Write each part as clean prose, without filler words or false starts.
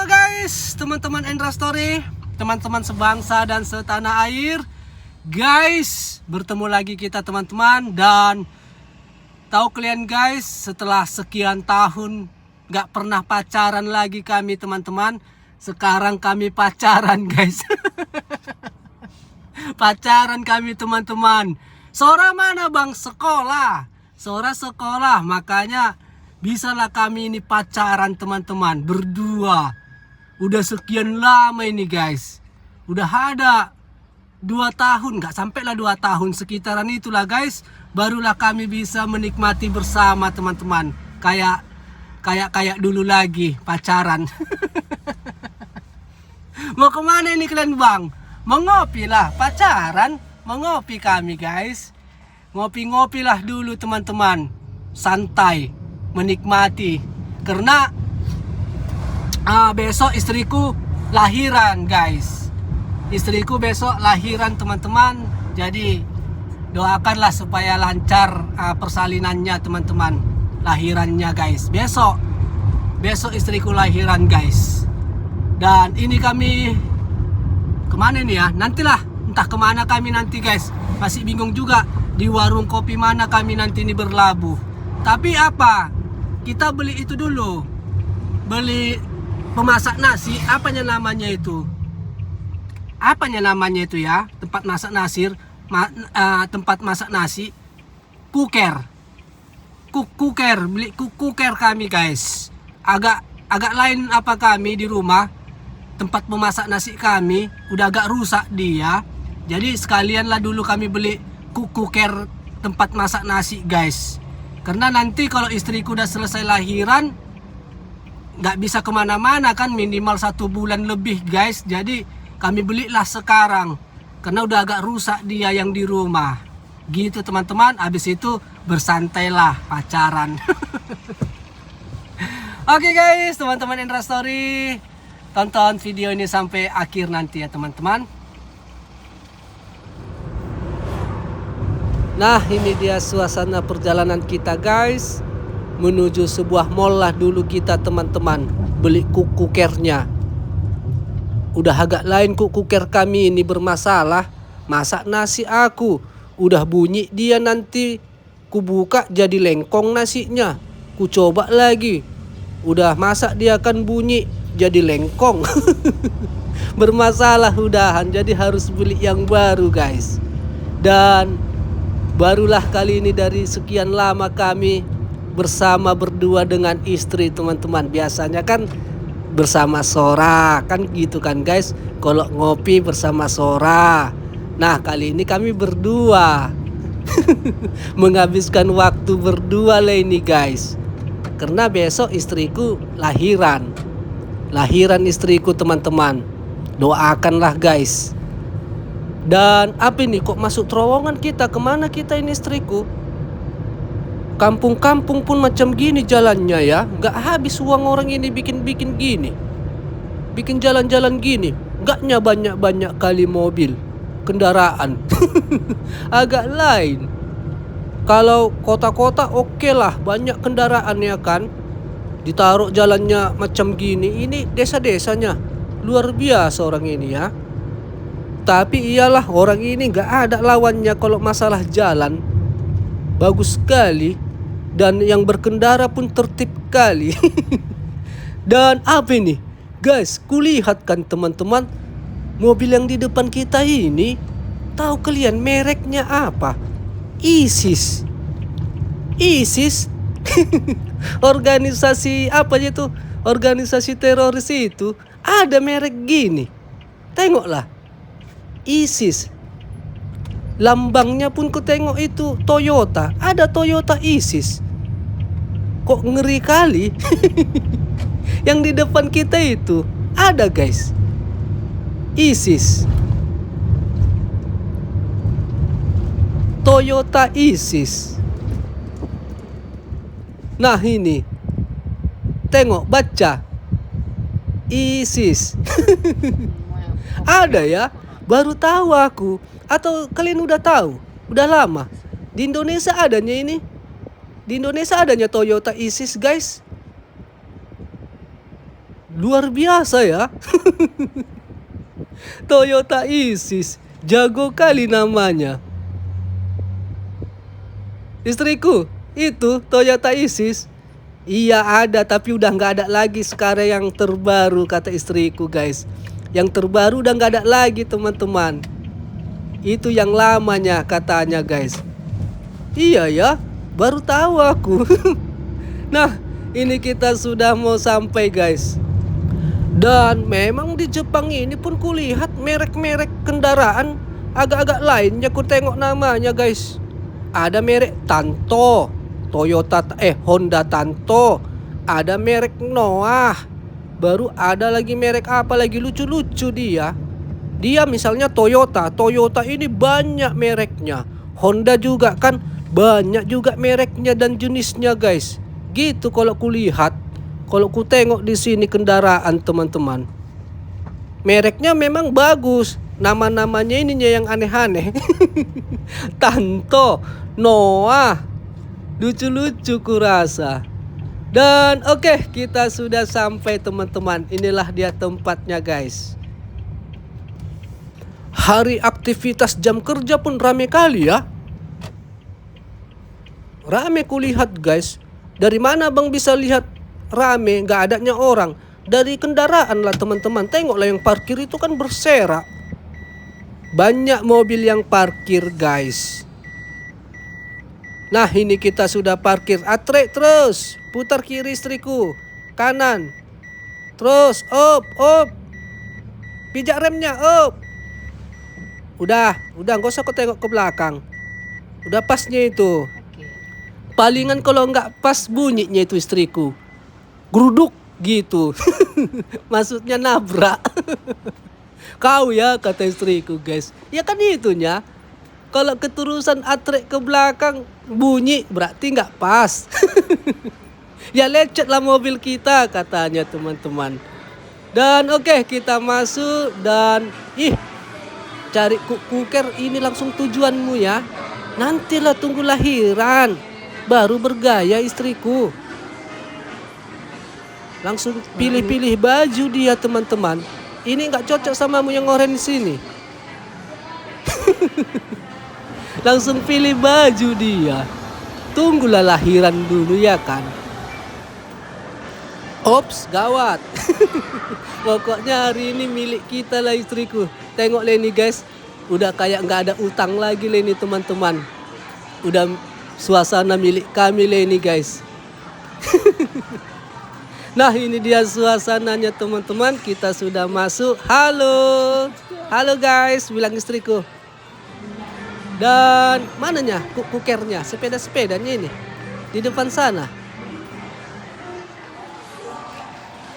guys, teman-teman Endra Story, teman-teman sebangsa dan setanah air. Guys, bertemu lagi kita teman-teman. Dan tahu kalian guys, setelah sekian tahun gak pernah pacaran lagi kami teman-teman. Sekarang kami pacaran guys. Pacaran kami teman-teman. Sora mana bang? Sekolah. Sora sekolah, makanya bisalah kami ini pacaran teman-teman, berdua. Udah sekian lama ini guys. Udah ada 2 tahun, gak sampai lah 2 tahun, sekitaran itulah guys. Barulah kami bisa menikmati bersama teman-teman. Kayak dulu lagi pacaran. Mau kemana ini kalian bang? Mau ngopi lah, pacaran. Mau ngopi kami guys. Ngopi-ngopi lah dulu teman-teman. Santai, menikmati. Karena besok istriku lahiran guys. Istriku besok lahiran teman-teman. Jadi doakanlah supaya lancar persalinannya teman-teman. Lahirannya guys. Besok istriku lahiran guys. Dan ini kami kemana nih ya? Nantilah, entah kemana kami nanti guys. Masih bingung juga di warung kopi mana kami nanti ini berlabuh. Tapi apa? Kita beli itu dulu. Beli pemasak nasi, apanya namanya itu? Apanya namanya itu ya? Tempat masak tempat masak nasi. Kuker. Kuker, beli kuker kami guys. Agak lain apa kami di rumah. Tempat memasak nasi kami udah agak rusak dia. Jadi sekalianlah dulu kami beli kuker tempat masak nasi guys. Karena nanti kalau istriku udah selesai lahiran, nggak bisa kemana-mana kan, minimal 1 bulan lebih guys. Jadi kami belilah sekarang karena udah agak rusak dia yang di rumah. Gitu teman-teman. Abis itu bersantailah pacaran. Oke guys, teman-teman Endra Story, tonton video ini sampai akhir nanti ya teman-teman. Nah, ini dia suasana perjalanan kita guys. Menuju sebuah mall lah dulu kita teman-teman. Beli kukernya. Udah agak lain kuker kami ini bermasalah. Masak nasi aku. Udah bunyi dia nanti. Ku buka jadi lengkong nasinya. Ku coba lagi. Udah masak dia kan bunyi jadi lengkong. Bermasalah udahan. Jadi harus beli yang baru guys. Dan barulah kali ini dari sekian lama kami bersama berdua dengan istri teman-teman. Biasanya kan bersama Sora kan gitu kan guys. Kalau ngopi bersama Sora. Nah kali ini kami berdua. Menghabiskan waktu berdua lah ini guys. Karena besok istriku lahiran. Lahiran istriku teman-teman. Doakanlah guys. Dan apa ini kok masuk terowongan kita? Kemana kita ini istriku? Kampung-kampung pun macam gini jalannya ya. Gak habis uang orang ini bikin gini. Bikin jalan-jalan gini. Gaknya banyak-banyak kali mobil, kendaraan. Agak lain. Kalau kota-kota oke lah, banyak kendaraan ya kan. Ditaruh jalannya macam gini. Ini desa-desanya luar biasa orang ini ya. Tapi iyalah, orang ini gak ada lawannya kalau masalah jalan. Bagus sekali. Dan yang berkendara pun tertib kali. Dan apa ini? Guys, kulihat kan teman-teman. Mobil yang di depan kita ini. Tahu kalian mereknya apa? ISIS. ISIS? Organisasi apa itu? Organisasi teroris itu. Ada merek gini. Tengoklah. ISIS. Lambangnya pun ku tengok itu Toyota. Ada Toyota ISIS. Kok ngeri kali. Yang di depan kita itu ada guys. ISIS. Toyota ISIS. Nah ini. Tengok, baca. ISIS. Ada ya. Baru tahu aku. Atau kalian udah tahu? Udah lama. Di Indonesia adanya ini. Di Indonesia adanya Toyota ISIS guys. luar biasa ya. Toyota Isis, jago kali namanya. Istriku, itu Toyota Isis. Iya ada, tapi udah nggak ada lagi sekarang yang terbaru, kata istriku guys. Yang terbaru udah nggak ada lagi teman-teman. Itu yang lamanya katanya guys. Iya ya, baru tahu aku. Nah, ini kita sudah mau sampai guys. Dan memang di Jepang ini pun kulihat merek-merek kendaraan agak-agak lainnya, ku tengok namanya guys. Ada merek Tanto, Honda Tanto. Ada merek Noah. Baru ada lagi merek apa lagi lucu-lucu dia. Dia misalnya Toyota ini banyak mereknya. Honda juga kan banyak juga mereknya dan jenisnya guys. Gitu kalau kulihat, kalau ku tengok di sini kendaraan teman-teman. Mereknya memang bagus. Nama-namanya ininya yang aneh-aneh. Tanto, Noah. Lucu-lucu kurasa. Dan oke, kita sudah sampai teman-teman. Inilah dia tempatnya guys. Hari aktivitas jam kerja pun rame kali ya. Rame kulihat guys. Dari mana bang bisa lihat rame gak adanya orang? Dari kendaraan lah teman-teman. Tengoklah yang parkir itu kan berserak. Banyak mobil yang parkir guys. Nah ini kita sudah parkir. Atrek terus. Putar kiri istriku. Kanan. Terus up. Pijak remnya up. Udah gak usah kau tengok ke belakang. Udah pasnya itu. Palingan kalau nggak pas bunyinya itu istriku. Geruduk gitu. Maksudnya nabrak. Kau ya kata istriku guys. Ya kan itunya. Kalau keterusan atrek ke belakang bunyi berarti nggak pas. Ya lecet lah mobil kita katanya teman-teman. Dan oke, kita masuk dan cari kuker ini langsung tujuanmu ya. Nantilah tunggu lahiran. Baru bergaya istriku. Langsung pilih-pilih baju dia teman-teman. Ini nggak cocok samamu yang oranye sini. Langsung pilih baju dia. Tunggulah lahiran dulu ya kan. Ops, gawat. Pokoknya hari ini milik kita lah istriku. Tengok Leni guys. Udah kayak nggak ada utang lagi Leni teman-teman. Udah suasana milik kami Leni guys. Nah ini dia suasananya teman-teman. Kita sudah masuk. Halo guys, bilang istriku. Dan mananya kukernya, sepedanya ini di depan sana.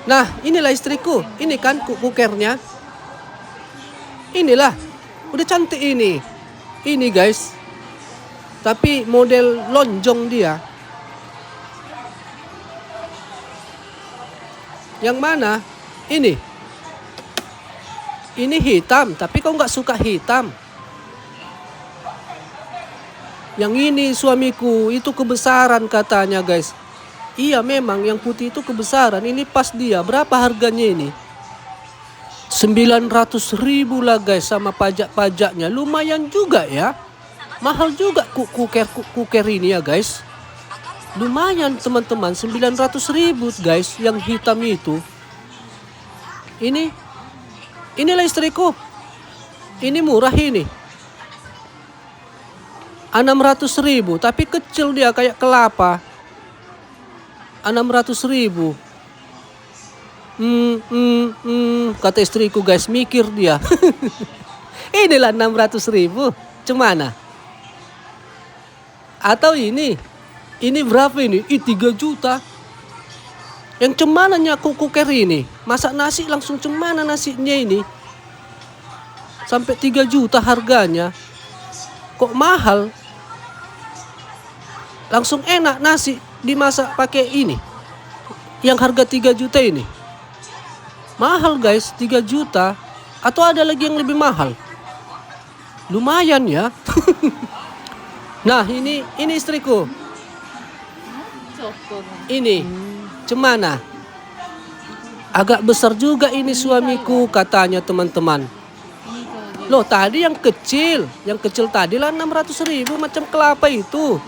Nah inilah istriku. Ini kan kukernya. Inilah. Udah cantik ini. Ini guys. Tapi model lonjong dia. Yang mana? Ini. Ini hitam, tapi kau nggak suka hitam. Yang ini suamiku, itu kebesaran katanya guys. Iya memang yang putih itu kebesaran. Ini pas dia. Berapa harganya ini? 900.000 lah guys sama pajak-pajaknya. Lumayan juga ya. Mahal juga kuker ini ya guys. Lumayan teman-teman. 900.000 guys yang hitam itu. Inilah istriku. Ini murah ini. 600.000 tapi kecil dia kayak kelapa. 600.000. Kata istriku guys, mikir dia. Inilah 600.000. Cemana? Atau ini berapa ini? 3 juta. Yang cemananya kuker ini. Masak nasi langsung cemana nasinya ini. Sampai 3 juta harganya. Kok mahal? Langsung enak nasi dimasak pakai ini. Yang harga 3 juta ini. Mahal guys, 3 juta. Atau ada lagi yang lebih mahal? Lumayan ya. Nah ini istriku. Ini cemana? Agak besar juga ini suamiku katanya teman-teman. Loh tadi yang kecil tadi lah 600.000 macam kelapa itu.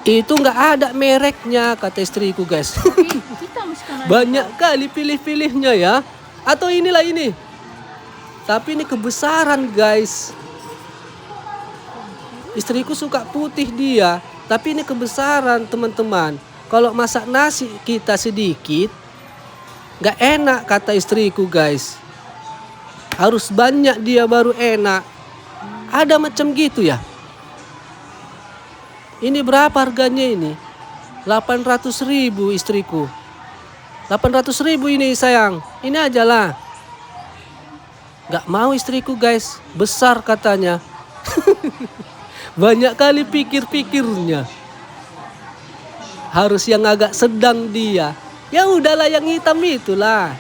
Itu nggak ada mereknya kata istriku guys. Banyak kali pilih-pilihnya ya. Atau inilah ini. Tapi ini kebesaran guys. Istriku suka putih dia. Tapi ini kebesaran teman-teman. Kalau masak nasi kita sedikit. Nggak enak kata istriku guys. Harus banyak dia baru enak. Ada macam gitu ya. Ini berapa harganya ini? 800.000 istriku. 800.000 ini sayang. Ini aja lah. Gak mau istriku guys. Besar katanya. Banyak kali pikir-pikirnya. Harus yang agak sedang dia. Ya udahlah yang hitam itulah.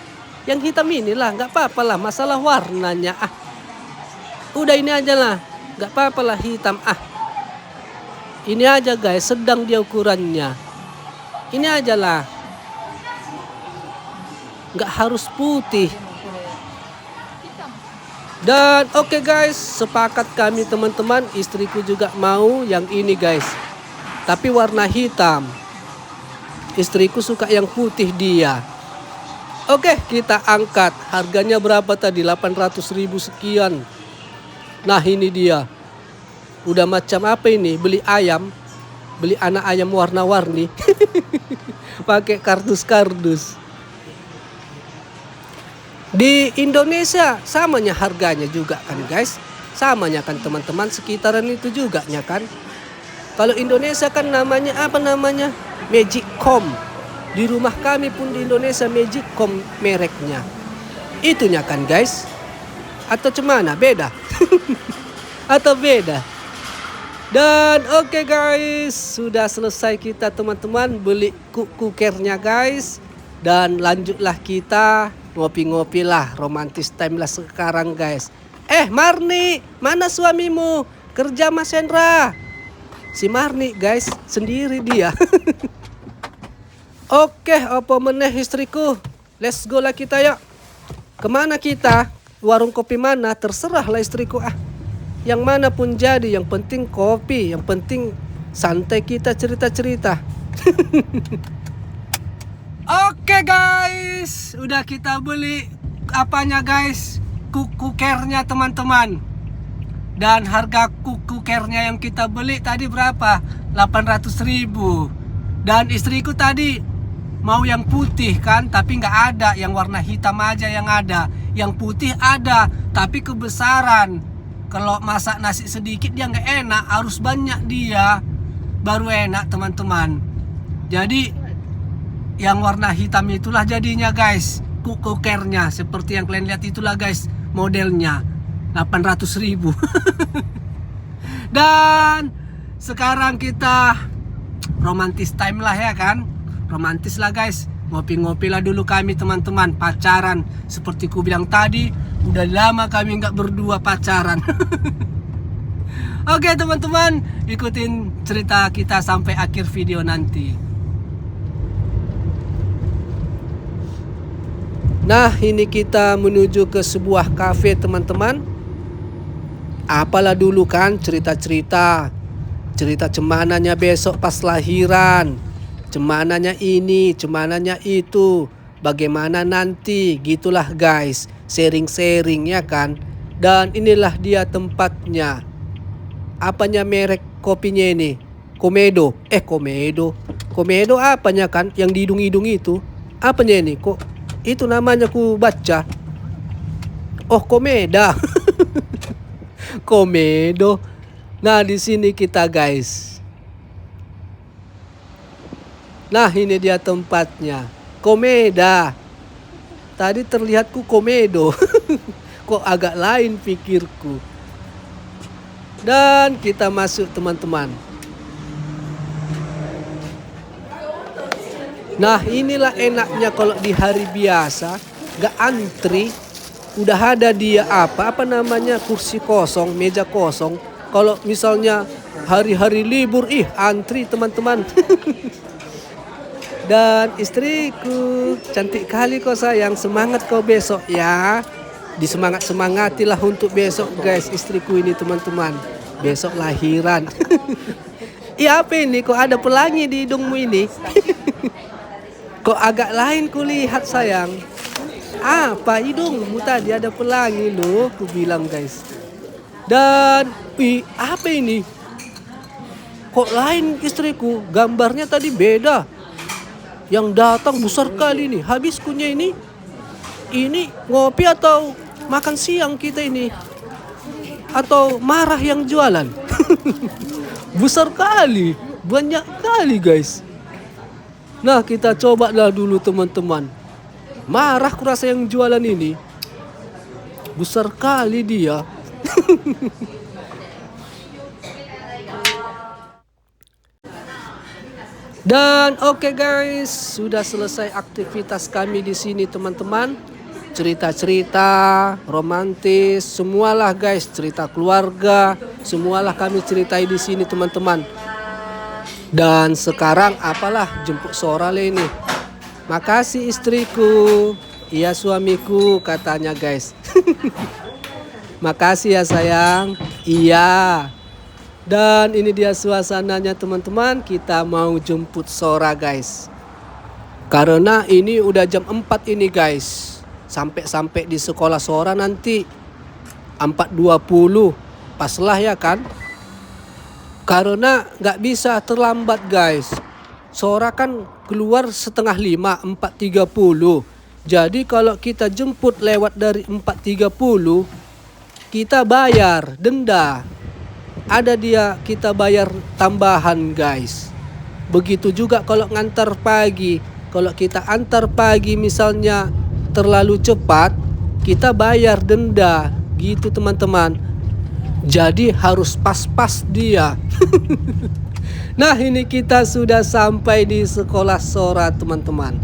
Yang hitam inilah. Gak apa-apa lah. Masalah warnanya. Udah ini aja lah. Gak apa-apa lah hitam. Ini aja guys, sedang dia ukurannya. Ini aja lah. Nggak harus putih. Dan oke guys, sepakat kami teman-teman. Istriku juga mau yang ini guys. Tapi warna hitam. Istriku suka yang putih dia. Oke, kita angkat. Harganya berapa tadi? 800.000 sekian. Nah ini dia. Udah macam apa ini? Beli ayam. Beli anak ayam warna-warni. Pakai kardus-kardus. Di Indonesia samanya harganya juga kan guys. Samanya kan teman-teman, sekitaran itu juga nya kan. Kalau Indonesia kan namanya apa namanya? Magicom. Di rumah kami pun di Indonesia Magicom mereknya. Itunya kan guys. Atau cemana? Beda. Atau beda. Dan oke guys, sudah selesai kita teman-teman beli kukernya guys. Dan lanjutlah kita ngopi-ngopi lah, romantis time lah sekarang guys. Marni, mana suamimu? Kerja Mas Hendra. Si Marni guys, sendiri dia. Oke, apa meneh istriku? Let's go lah kita yuk. Kemana kita? Warung kopi mana? Terserah lah istriku Yang mana pun jadi, yang penting kopi, yang penting santai kita cerita-cerita. Oke guys, udah kita beli apanya guys? Kukernya teman-teman. Dan harga kukernya yang kita beli tadi berapa? 800.000. Dan istriku tadi mau yang putih kan, tapi nggak ada. Yang warna hitam aja yang ada. Yang putih ada, tapi kebesaran. Kalau masak nasi sedikit dia nggak enak, harus banyak dia baru enak teman-teman. Jadi yang warna hitam itulah jadinya guys, kukernya seperti yang kalian lihat itulah guys modelnya 800.000. Dan sekarang kita romantis time lah ya kan, romantis lah guys. Ngopi-ngopi lah dulu kami teman-teman, pacaran seperti ku bilang tadi. Udah lama kami nggak berdua pacaran. Oke teman-teman, ikutin cerita kita sampai akhir video nanti. Nah ini kita menuju ke sebuah cafe teman-teman. Apalah dulu kan cerita-cerita. Cerita cemananya besok pas lahiran. Cemananya ini, cemananya itu. Bagaimana nanti, gitulah guys. Sharing-sharing ya kan. Dan inilah dia tempatnya. Apanya merek kopinya ini? Komedo. Komedo apanya kan? Yang di hidung-hidung itu. Apanya ini? Kok itu namanya ku baca. Oh Komeda. Komedo. Nah di sini kita guys. Nah ini dia tempatnya. Komeda. Tadi terlihatku komedo. Kok agak lain pikirku. Dan kita masuk teman-teman. Nah inilah enaknya kalau di hari biasa. Gak antri. Udah ada dia apa namanya, kursi kosong, meja kosong. Kalau misalnya hari-hari libur, antri teman-teman. Dan istriku, cantik kali kau sayang, semangat kau besok ya. Disemangat-semangatilah untuk besok guys, istriku ini teman-teman. Besok lahiran. Iya apa ini, kok ada pelangi di hidungmu ini? Kok agak lain kulihat sayang. Apa hidungmu tadi ada pelangi loh, ku bilang guys. Dan, apa ini? Kok lain istriku, gambarnya tadi beda. Yang datang besar kali nih, habis kunya ini. Ini ngopi atau makan siang kita ini? Atau marah yang jualan? Besar kali, banyak kali guys. Nah kita coba lah dulu teman-teman. Marah kurasa yang jualan ini. Besar kali dia. Dan oke guys, sudah selesai aktivitas kami di sini teman-teman. Cerita-cerita romantis, semualah guys, cerita keluarga, semualah kami ceritai di sini teman-teman. Dan sekarang apalah jemput Sora ini. Makasih istriku, iya suamiku katanya guys. Makasih ya sayang, iya. Dan ini dia suasananya teman-teman, kita mau jemput Sora guys. Karena ini udah jam 4 ini guys. Sampai di sekolah Sora nanti 4.20. Paslah ya kan. Karena gak bisa terlambat guys. Sora kan keluar setengah 5, 4.30. Jadi kalau kita jemput lewat dari 4.30, kita bayar denda. Ada dia kita bayar tambahan guys. Begitu juga kalau ngantar pagi. Kalau kita antar pagi misalnya terlalu cepat, kita bayar denda gitu teman-teman. Jadi harus pas-pas dia. Nah ini kita sudah sampai di sekolah Sora teman-teman.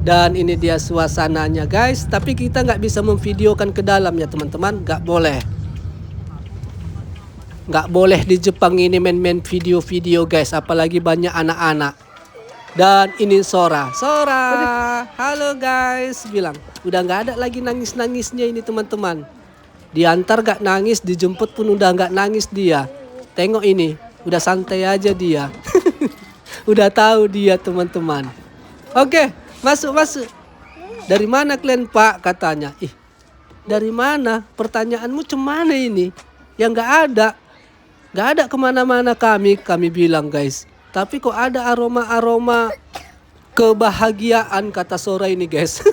Dan ini dia suasananya guys. Tapi kita nggak bisa memvideokan ke dalamnya teman-teman. Nggak boleh. Nggak boleh di Jepang ini main-main video-video guys. Apalagi banyak anak-anak. Dan ini Sora. Halo guys. Bilang. Udah nggak ada lagi nangis-nangisnya ini teman-teman. Diantar gak nangis. Dijemput pun udah nggak nangis dia. Tengok ini. Udah santai aja dia. Udah tahu dia teman-teman. Oke. Masuk. Dari mana kalian pak katanya. Ih. Dari mana? Pertanyaanmu cemana ini? Yang nggak ada. Gak ada kemana-mana kami bilang guys. Tapi kok ada aroma-aroma kebahagiaan kata Sora ini guys.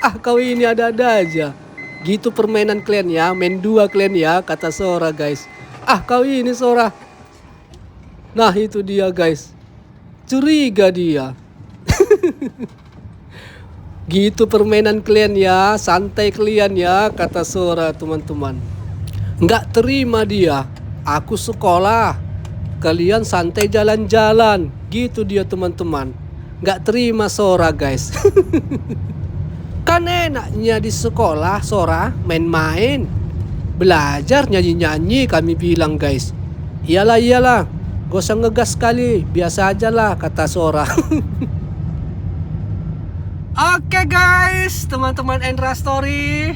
Ah kau ini ada-ada aja. Gitu permainan kalian ya. Main 2 kalian ya kata Sora guys. Ah kau ini Sora. Nah itu dia guys. Curiga dia. Gitu permainan kalian ya. Santai kalian ya kata Sora teman-teman. Nggak terima dia. Aku sekolah, kalian santai jalan-jalan. Gitu dia teman-teman. Gak terima Sora guys. Kan enaknya di sekolah Sora main-main, belajar nyanyi-nyanyi kami bilang guys. Iyalah, gak usah ngegas sekali, biasa aja lah kata Sora. Oke guys, teman-teman Endra Story,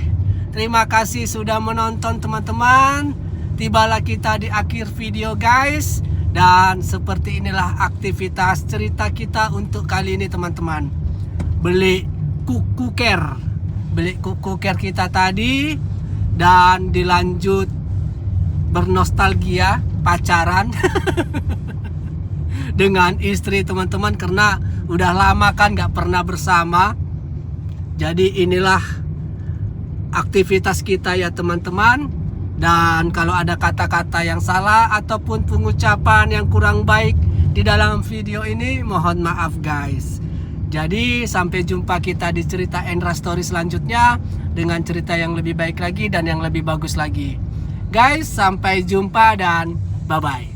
terima kasih sudah menonton teman-teman. Tibalah kita di akhir video guys. Dan seperti inilah aktivitas cerita kita untuk kali ini teman-teman. Beli kuker kita tadi. Dan dilanjut bernostalgia pacaran dengan istri teman-teman. Karena udah lama kan gak pernah bersama. Jadi inilah aktivitas kita ya teman-teman. Dan kalau ada kata-kata yang salah ataupun pengucapan yang kurang baik di dalam video ini, mohon maaf guys. Jadi sampai jumpa kita di cerita Endra Story selanjutnya dengan cerita yang lebih baik lagi dan yang lebih bagus lagi. Guys, sampai jumpa dan bye-bye.